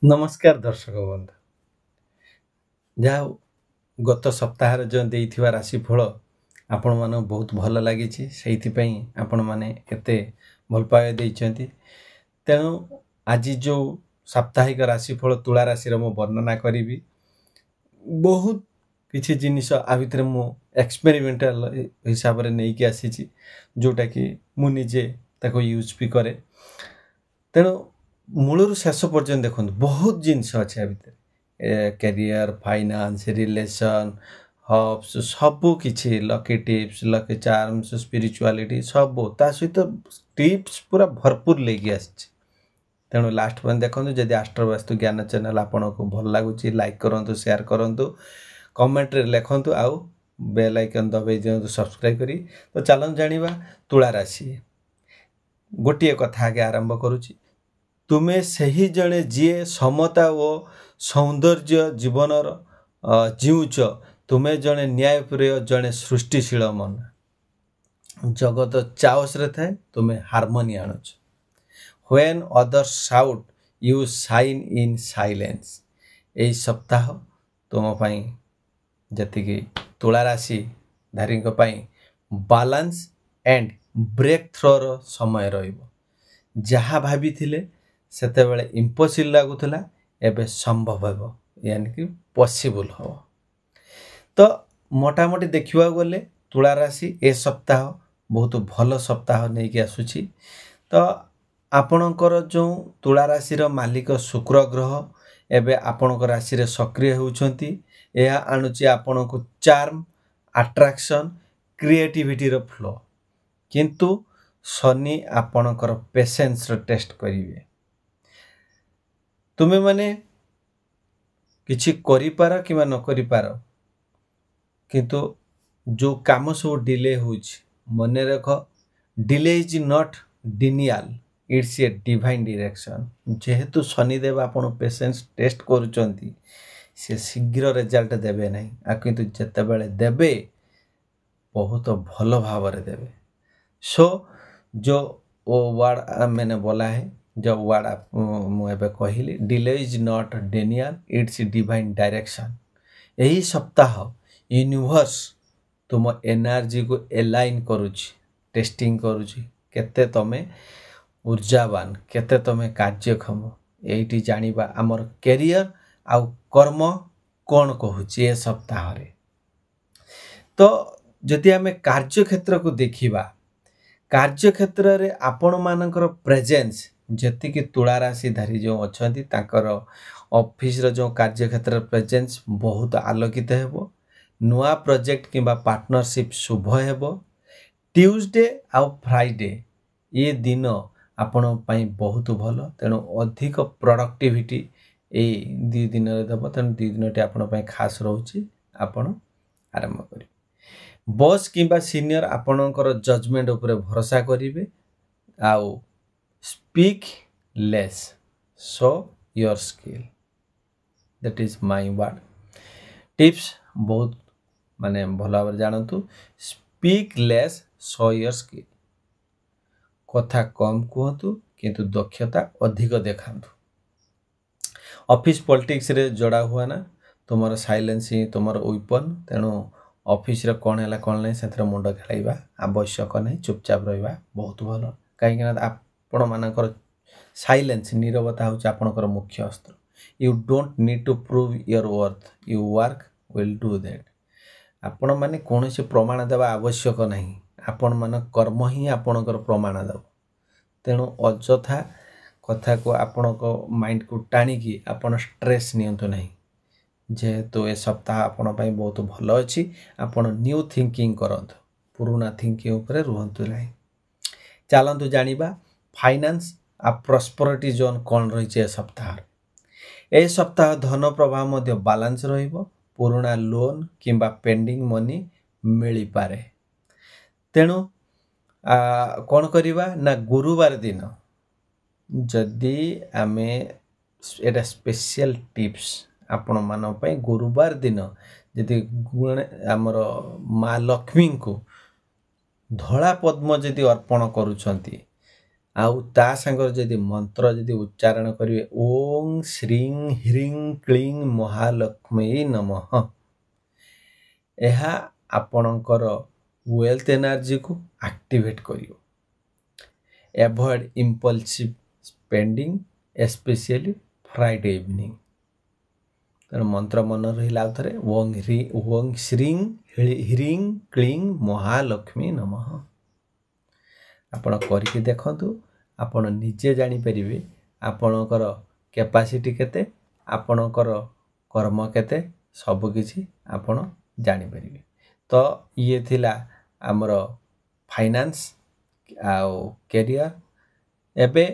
नमस्कार दर्शक बंधु जहा गत सप्ताह जो देइथिबा राशिफल आपण मान बहुत भल लगी से आपण मैंने एत भल पाए तेणु आज जो साप्ताहिक राशिफल तुला राशि मु वर्णना करी बहुत किसी जिनिस आ भितर मु एक्सपेरिमेंटाल हिसाब से नहीं कि आसी जोटा कि मुझे यूज भी करे तेणु मूलर शेष पर्यटन देखो बहुत जिनस अच्छे भितर कैरियर फाइनान्स रिलेशन हब्स सबू किछि लकी टिप्स लकी चार्म्स स्पिरिचुआलिटी सबू ता सहित टिप्स पूरा भरपूर लेके आसी तेणु लास्ट पॉइंट देखो जदि आस्ट्रोवास्तु ज्ञान चैनल आपन को भल लगुच लाइक करूँ शेयर करूँ कमेंट रे लिखंतु आउ बेल आइकन दबाई दिंतु सब्सक्राइब करी तो चलन जानिबा तुला राशि गोटे कथा आगे आरंभ करुच्ची तुमे सही जड़े जी समता और सौंदर्य जीवनर जीउच तुमे जड़े न्यायप्रिय जड़े सृष्टिशील मन जगत चाओस रे थाए तुमे हार्मोनी आणुच when others shout you shine in silence एई सप्ताह तुम पाई जतिकि तुला राशि धारी बालांस एंड ब्रेक थ्रोर समय रहिबो जहाँ भाभी थिले सेते बेले इम्पॉसिबल लागुथला एबे संभव हेबो यानी कि पॉसिबल हो तो मोटामोटी देखिबा गले तुला राशि ए सप्ताह बहुत भल सप्ताह नहीं कि आसुची तो आपणकर जो तुला राशि रो मालिक शुक्र ग्रह एबे आपणकर राशि रे सक्रिय होउछंती एहा आणुची आपणको चार्म अट्रैक्शन क्रिएटिविटी रो फ्लो किंतु शनि आपणकर पेशेंस रो टेस्ट करिवे तुमे माने किछि करि पार कि न करि पार किंतु जो काम सब डिले होउछ मने रख delay is not denial it's a divine direction जेहेतु शनिदेव आपण पेशेंस टेस्ट करूचंती से शीघ्र रिजल्ट देबे नहीं आ किंतु जते बेले देबे बहुत भल भाव रे देबे सो जो ओ वर्ड मैंने बोला है जो वर्ड मुझे कहली delay is not Daniel it's divine direction यही सप्ताह यूनिवर्स तुम एनर्जी को एलाइन करुची टेस्टिंग करुची केते तमे ऊर्जावान केते तमे कार्यक्षम एठी जानिबा हमर कैरियर आ कर्म कौन कहूची ए सप्ताह रे तो जदि आमे कार्य क्षेत्र को देखिबा कार्य क्षेत्र रे आपण मानकर प्रेजेंस जति कि तुला राशि धारी जो अछंती ताकर ऑफिस रो जो कार्य क्षेत्र प्रेजेंस बहुत आलोकित हेबो नुआ प्रोजेक्ट किबा पार्टनरशिप शुभ हेबो ट्यूसडे आ फ्राइडे ये दिन आपण पई बहुत भलो तेणु अधिक प्रोडक्टिविटी ए दि दिन रे देबो तेणु दि दिनटी आपण पई खास रहउची आपण आरंभ करी बॉस किंबा सीनियर आपणकर जजमेंट उपरे भरोसा करिवे आउ speak less show your skill that is my word tips बहुत माने भला भाव जानतु speak less show your skill कथा कम कहतु किंतु दक्षता अधिक देखांतु ऑफिस पॉलिटिक्स रे जड़ा हुआ ना तुमर साइलेंस ही तुमर वेपन तेणु ऑफिस रे कोन हैला कोन नै सेथरे मुंड खेलाइबा आवश्यक नै चुपचाप रहिबा बहुत भलो काहे कि आपण मानकर साइलेंस नीरवता होची आपणकर मुख्य अस्त्र you don't need to prove your worth you work will do that आपण माने कोनसे प्रमाण देबा आवश्यक नहीं आपण मान कर्म ही आपणकर प्रमाण देव तेणु अजथा कथा को आपणको माइंड को टाणी की आपण स्ट्रेस नियंतु नहीं जेहेतु ए सप्ताह आपण पाई बहुत भल अछि आपण न्यू थिंकिंग करंतु पुराना थिंकिंग ऊपर रुहंतु नहीं चलंतु जानिबा फाइनेंस आ प्रॉस्पेरिटी जोन कोन रही छे सप्ताह ए सप्ताह धन प्रवाह मध्य बैलेंस रहिबो पुराना लोन किंबा पेंडिंग मनी मिली पारे तेणु कौन करिबा ना गुरुवार दिन जदि आमे एटा स्पेशल टिप्स आपण मान पई गुरुवार दिन जदि हमर माँ लक्ष्मी को धला पद्म जदि अर्पण करूछंती आउ ता सांगर जदि मंत्र जदि उच्चारण करिवे ओम श्रीं ह्रीं क्लीं महालक्ष्मी नमः एहा आपणकर वेल्थ एनर्जी को एक्टिवेट करियो avoid impulsive spending specially Friday evening तेणु मंत्र मन रहा थे ओं श्रीं ह्रीं क्लीं महालक्ष्मी नमः आपण करके देखंतु आपण निजे जानी परिबे आपणकर कैपेसिटी केते आपणकर कर्म केते सब किछि आपण जानी परिबे तो ये थिला हमर फाइनेंस आउ कैरियर एबे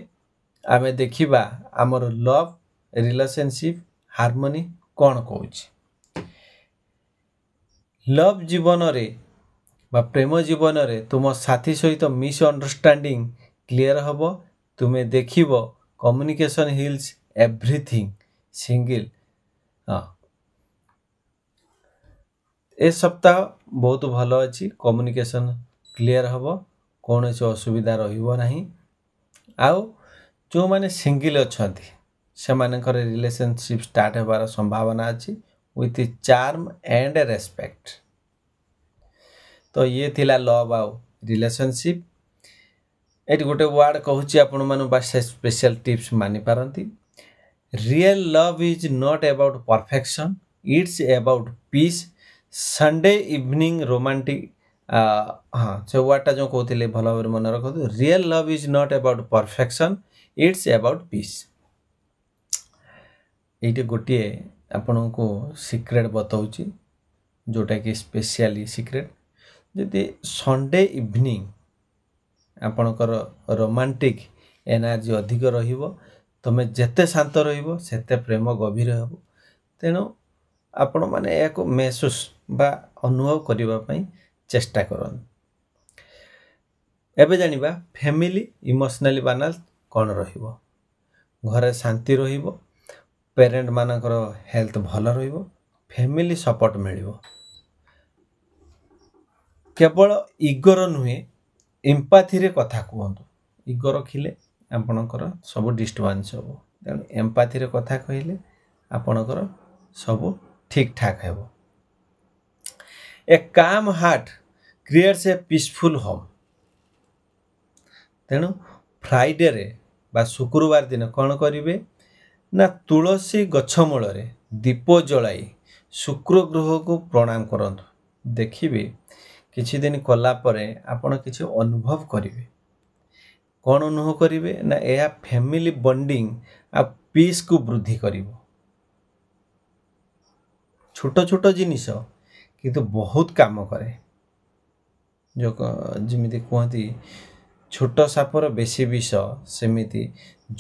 आमे देखिबा हमर लव रिलेशनशिप हार्मोनी कौन कहूँ लव जीवन रे बा प्रेम जीवन रे तुम साथी सहित मिसअंडरस्टैंडिंग क्लियर हबो तुमे देखिबो कम्युनिकेशन हिल्स एवरीथिंग सिंगल ए सप्ताह बहुत भलो अछि कम्युनिकेशन क्लियर हबो कौन से असुविधा रहिबो नाही आउ जो माने सिंगल अछंती से मानकर रिलेशनशिप स्टार्ट होबार संभावना अछि विथ चार्म एंड रेस्पेक्ट तो ये थिला लव आउ रिलेशनशिप एटी गोटे वर्ड कहूची आपण मानु बास स्पेशल टिप्स मानि पारंती real love is not about perfection it's about peace Sunday evening romantic हाँ से वर्डटा जो कहते भल भाव मन रखु real love is not about perfection it's about peace ये गोटे आपण को सिक्रेट बताऊँ जोटा कि स्पेशली सिक्रेट जदि संडे इवनिंग आपणकर रोमांटिक एनर्जी अधिक रहिबो तमे जेते शांत रहिबो सेते प्रेम गभीर हेबो तेणु आपण माने एको महसूस बा अनुभव करबा पई चेष्टा करन एबे जानिबा फैमिली इमोशनली बैलेंस कोन रहिबो घरे शांति रहिबो पेरेंट मानकर हेल्थ भल रहिबो फैमिली सपोर्ट मिलिबो केवल इगोर नुहे एम्पाथी रे कथा कहतु इगो रखिले आपणकर सब डिस्टर्बेंस हो तेणु एम्पाथी रे कथा कहले आपणकर सब ठीक ठाक हेबो ए काम heart creates a peaceful home तेणु फ्राइडे रे बा शुक्रवार दिन कौन करिवे ना तुलसी गछ मूल रे दीप जलाई शुक्र ग्रह को प्रणाम करंतु देखिबे किछि दिन कला परे आपण किछि अनुभव करिवे कौन अनुभव करिवे ना एहा फैमिली बॉन्डिंग आ पीस को वृद्धि करिवो छोट छोट जिनिस किंतु बहुत काम करे जो जिमिति कहती छोट सापर बेसी विष सेमिति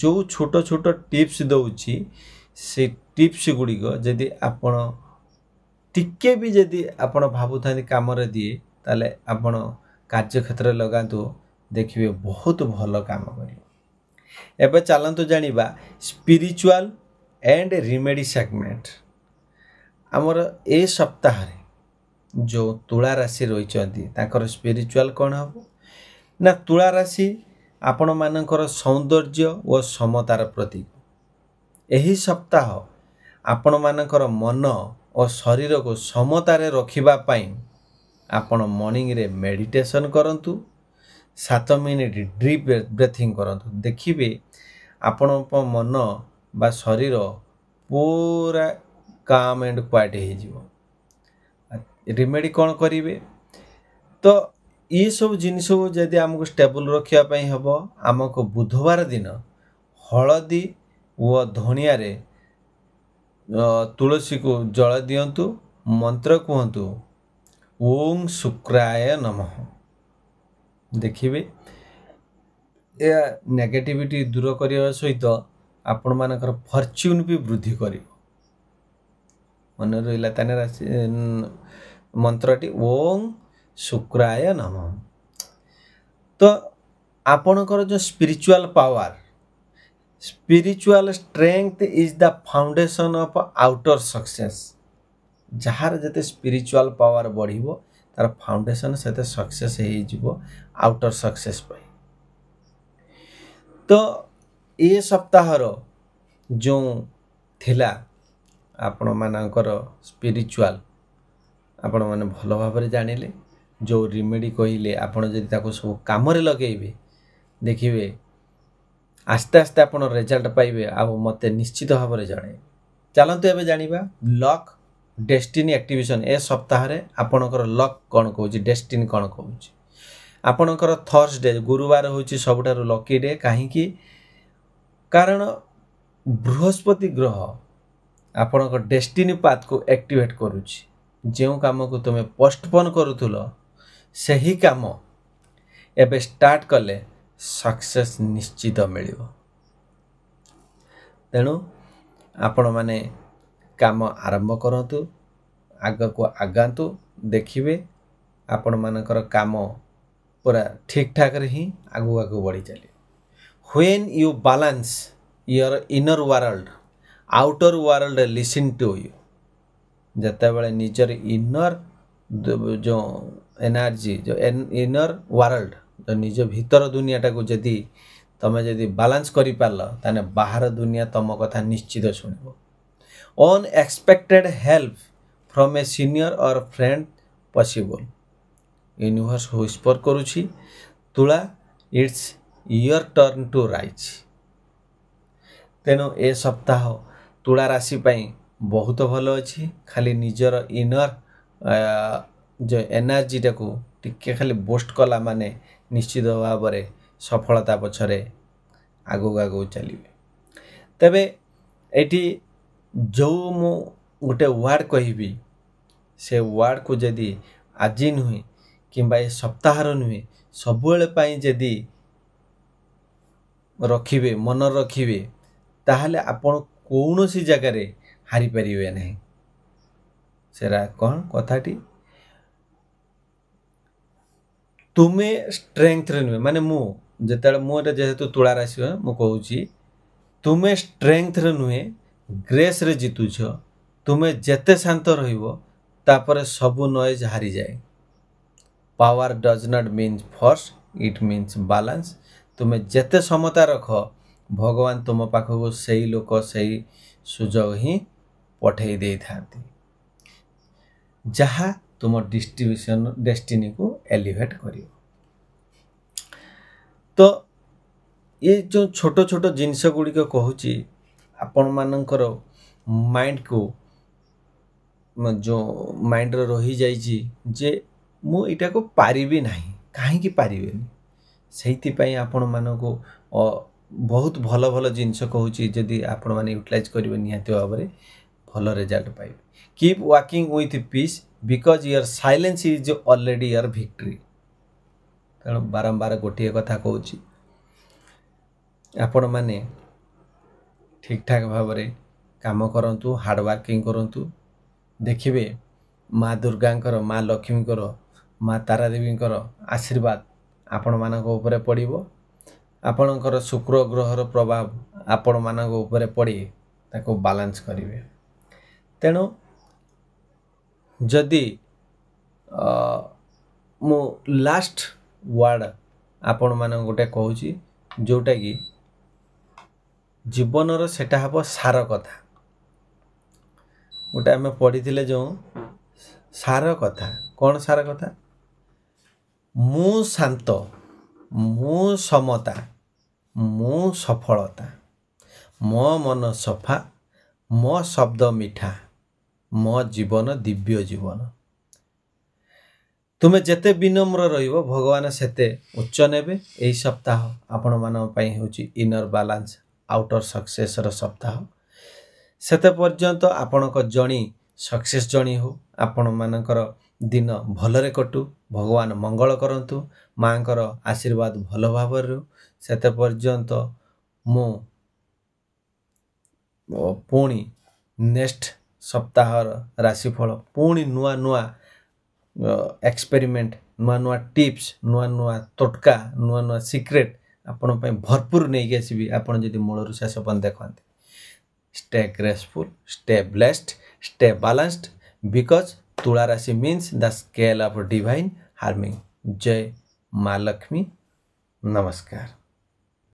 जो छोट छोट टिप्स दउची से टिप्स गुड़िक जदि आपण टिके भी जदि आपण भाबुथांती काम रे दिए ताले आपण कार्य क्षेत्र लगातु देखिए बहुत भल काम करियो एबे चलंतु जानिबा स्पिरिचुअल एंड रिमेडी सेगमेंट हमर ए सप्ताह रे जो तुला राशि रहिचंती ताकर स्पिरिचुअल कोन हबो ना तुला राशि आपण मानकर सौंदर्य और समतार प्रतीक एही सप्ताह आपण मानकर मन और शरीर को समतारे रखिबा पई आपण मॉर्निंग रे मेडिटेशन करंतु 7 मिनिट डीप ब्रीथिंग करंतु देखिबे आपण मन बा शरीर पूरा काम एंड क्वाइट हो जिवो रिमेडी कौन करिवे तो ये सब जिनिस जदि आमको स्टेबल रखिया हेबो आमको बुधवार दिन हलदी व धनिया रे तुलसी को जल दियंतु मंत्र कहतु ओम शुक्राय नमः देखिए या नेगेटिविटी दूर करने सहित आपण मानकर फॉर्च्यून भी वृद्धि कर मन रहा ताने राशि मंत्रटी ओम शुक्राय नमः तो आपणकर जो spiritual power spiritual strength is the foundation of outer success जहार जते स्पिरिचुअल पावर बढ़िबो तार फाउंडेशन सेते सक्सेस हे जिवो आउटर सक्सेस पई तो ये सप्ताहर जो थिला आपण मानकर स्पिरिचुअल आपण माने भल भाव जानिले जो रिमेडी कहले आपण जदि ताको सब काम रे लगेबे देखिबे आस्ते आस्ते आपण रिजल्ट पाइबे आ मते निश्चित भाव रे जणे चलंतु एबे जानिबा लक डेस्टिनी एक्टिवेशन ए सप्ताह रे आपणकर लक कोन कहूची डेस्टिनी कोन कहूची आपणकर थर्सडे गुरुवार होची सबठारु लकी डे काहे कि कारण बृहस्पति ग्रह आपणकर डेस्टिनी पाथ को एक्टिवेट करूची जेउ काम को तुमे पोस्टपोन करूथुलो सही काम एबे स्टार्ट कले सक्सेस निश्चित मिलिबो तेणु आपण माने काम आरंभ करंतु आग को आगांतु देखिबे आपण मानकर काम पूरा ठीक ठाक रे ही आगु आगु बढ़ी चले when you balance your inner world outer world listen to you जते बेले निजर इनर जो एनर्जी जो इनर वर्ल्ड जो निज भीतर दुनिया टाको जदि तमे जदि बैलेंस करि पारलो ताने बाहर दुनिया तम कथा निश्चित सुनिबो unexpected help from a senior or friend possible universe whisper करूची तुला it's your turn to rise तेनो ए सप्ताह तुला राशि पई बहुत भलो अछि खाली निजर इनर जो एनर्जी टाको टिके खाली बूस्ट कला माने निश्चित भाव में सफलता पछरे आगो आगो चलिए तबे एटी जो मु गोटे वर्ड कहबी से वर्ड को जदि आज नुहे किंबा ए सप्ताहर नुहे सबुले पाई जदि रखिबे मन रखिबे ताहले आपण कोनोसी जगह रे हारि परिबे नहीं सेरा कोन कथाटी तुम्हें स्ट्रेंथ रे नुहे माने मु जेते मोरे जेहेतु तुला राशि मु कहूची तुम्हें स्ट्रेंथ रे नुहे ग्रेस रे जीतुछ तुम्हें जेते शांत रहिबो तापर सबु नॉइज हारी जाए power does not means force it means balance तुम्हें जेते समता रख भगवान तुम पाखको सही लोक सही सुजोग ही पठेई दे थांती जहा तुम डिस्ट्रीब्यूशन डेस्टिनी को एलिवेट करियो तो ये जो छोटो छोटो जिनस गुड़ी को कहूची आपण मानकर माइंड को जो माइंड रो रही जाइची जे मु इटा को पारिबी नाही काहे की पारिबेनी सेहिति पई आपण मानको बहुत भलो भलो जिनस कहूची जदी आपण माने यूटिलाइज करिवे निहाती भाबरे भलो रिजल्ट पाइबे keep working with peace because your silence is already your victory तेणु बारंबार गोटे कथा कहूची आपण माने ठीक ठाक भाव में काम करंतु हार्ड वर्किंग करंतु देखिबे माँ दुर्गांकर माँ लक्ष्मीकर माँ तारादेवींकर आशीर्वाद आपण मानक ऊपर पड़िबो आपणकर शुक्र ग्रहर प्रभाव आपण मानक ऊपर पड़ी ताको बैलेंस करिवे तेणु जदि मु लास्ट वर्ड आपण मान गोटे कहूची जोटा कि जीवन सेटा हम सार कथा गोटे आम पढ़ी जो सार कथा कौन सार कथा मु शांत मु समता मु सफलता मो मन सफा मो शब्द मीठा मो जीवन दिव्य जीवन तुम्हें जेते विनम्र रहिबो भगवान सेते उच्च नेबे एही सप्ताह आपण मान पई होची इनर बैलेंस आउटर सक्सेस र सप्ताह सेते पर्यंत आपणक जणी सक्सेस जणी हो आपण मानकर दिन भलरे कटू भगवान मंगल करंतु मांकर आशीर्वाद भल भावर सेते पर्यंत मु पुणी नेक्स्ट सप्ताहर राशिफल पुणी नुआ नुआ एक्सपेरिमेंट नुआ नुआ टिप्स नुआ नुआ तोटका नुआ नुआ सिक्रेट आपण पई भरपूर नहीं आसबि आपण जदि मूलरु शेष पर्यंत देखते stay graceful stay blessed stay balanced because तुला राशि means the scale of divine harming जय माँ लक्ष्मी नमस्कार।